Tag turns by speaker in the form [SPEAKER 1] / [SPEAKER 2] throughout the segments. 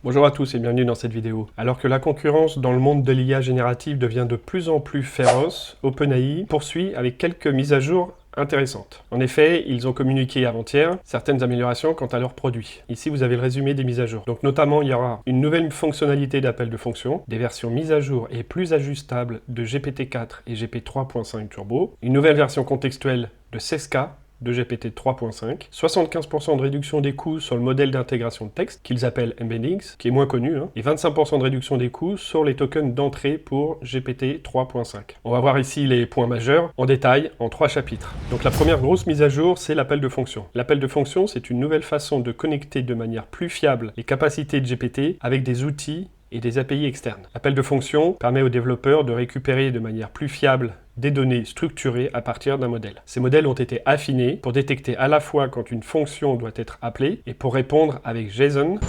[SPEAKER 1] Bonjour à tous et bienvenue dans cette vidéo. Alors que la concurrence dans le monde de l'IA générative devient de plus en plus féroce, OpenAI poursuit avec quelques mises à jour intéressantes. En effet, ils ont communiqué avant-hier certaines améliorations quant à leurs produits. Ici, vous avez le résumé des mises à jour. Donc notamment, il y aura une nouvelle fonctionnalité d'appel de fonction, des versions mises à jour et plus ajustables de GPT-4 et GPT 3.5 Turbo, une nouvelle version contextuelle de 16K, de GPT 3.5, 75% de réduction des coûts sur le modèle d'intégration de texte, qu'ils appellent Embeddings, qui est moins connu, et 25% de réduction des coûts sur les tokens d'entrée pour GPT 3.5. On va voir ici les points majeurs en détail en 3 chapitres. Donc la première grosse mise à jour, c'est l'appel de fonction. L'appel de fonction, c'est une nouvelle façon de connecter de manière plus fiable les capacités de GPT avec des outils et des API externes. L'appel de fonction permet aux développeurs de récupérer de manière plus fiable des données structurées à partir d'un modèle. Ces modèles ont été affinés pour détecter à la fois quand une fonction doit être appelée et pour répondre avec JSON,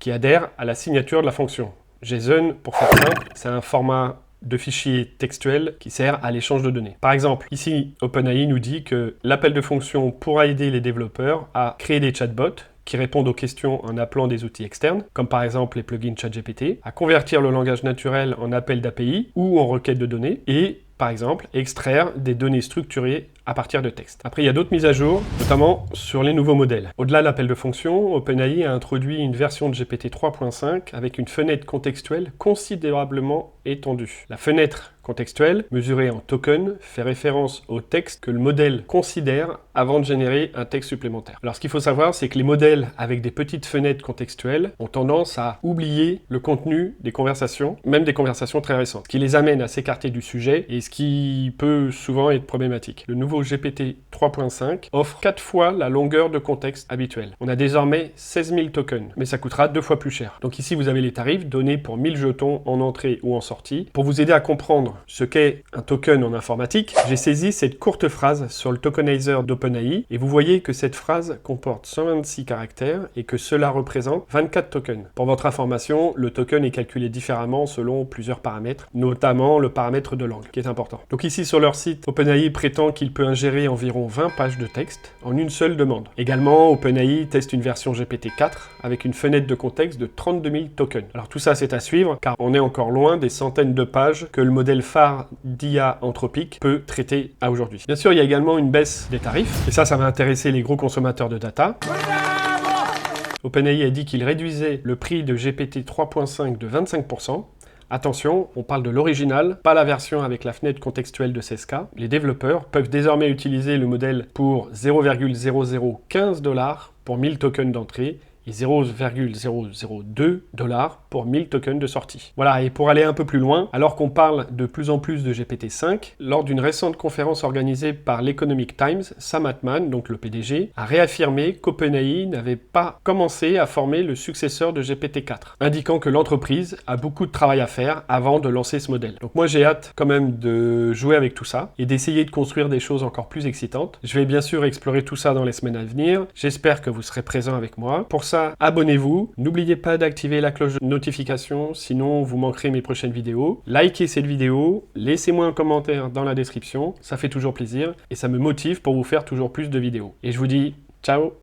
[SPEAKER 1] qui adhère à la signature de la fonction. JSON, pour faire simple, c'est un format de fichier textuel qui sert à l'échange de données. Par exemple, ici, OpenAI nous dit que l'appel de fonction pourra aider les développeurs à créer des chatbots qui répondent aux questions en appelant des outils externes, comme par exemple les plugins ChatGPT, à convertir le langage naturel en appel d'API ou en requête de données, et par exemple, extraire des données structurées à partir de texte. Après, il y a d'autres mises à jour, notamment sur les nouveaux modèles. Au-delà de l'appel de fonction, OpenAI a introduit une version de GPT 3.5 avec une fenêtre contextuelle considérablement étendue. La fenêtre contextuelle, mesurée en token, fait référence au texte que le modèle considère avant de générer un texte supplémentaire. Alors, ce qu'il faut savoir, c'est que les modèles avec des petites fenêtres contextuelles ont tendance à oublier le contenu des conversations, même des conversations très récentes, ce qui les amène à s'écarter du sujet et ce qui peut souvent être problématique. Le nouveau GPT 3.5 offre 4 fois la longueur de contexte habituelle. On a désormais 16 000 tokens, mais ça coûtera 2 fois plus cher. Donc ici, vous avez les tarifs donnés pour 1000 jetons en entrée ou en sortie. Pour vous aider à comprendre ce qu'est un token en informatique, j'ai saisi cette courte phrase sur le tokenizer d'OpenAI et vous voyez que cette phrase comporte 126 caractères et que cela représente 24 tokens. Pour votre information, le token est calculé différemment selon plusieurs paramètres, notamment le paramètre de langue, qui est important. Donc ici sur leur site, OpenAI prétend qu'il peut ingérer environ 20 pages de texte en une seule demande. Également, OpenAI teste une version GPT-4 avec une fenêtre de contexte de 32 000 tokens. Alors tout ça c'est à suivre car on est encore loin des centaines de pages que le modèle phare d'IA anthropique peut traiter à aujourd'hui. Bien sûr, il y a également une baisse des tarifs et ça va intéresser les gros consommateurs de data. OpenAI a dit qu'il réduisait le prix de GPT 3.5 de 25%. Attention, on parle de l'original, pas la version avec la fenêtre contextuelle de 16K. Les développeurs peuvent désormais utiliser le modèle pour 0,0015 $ pour 1000 tokens d'entrée et 0,002 $ pour 1000 tokens de sortie. Voilà, et pour aller un peu plus loin, alors qu'on parle de plus en plus de GPT-5, lors d'une récente conférence organisée par l'Economic Times, Sam Altman, donc le PDG, a réaffirmé qu'OpenAI n'avait pas commencé à former le successeur de GPT-4, indiquant que l'entreprise a beaucoup de travail à faire avant de lancer ce modèle. Donc moi j'ai hâte quand même de jouer avec tout ça et d'essayer de construire des choses encore plus excitantes. Je vais bien sûr explorer tout ça dans les semaines à venir. J'espère que vous serez présents avec moi. Pour ça, abonnez-vous, n'oubliez pas d'activer la cloche de notification, sinon vous manquerez mes prochaines vidéos. Likez cette vidéo, laissez-moi un commentaire dans la description, ça fait toujours plaisir et ça me motive pour vous faire toujours plus de vidéos. Et je vous dis ciao!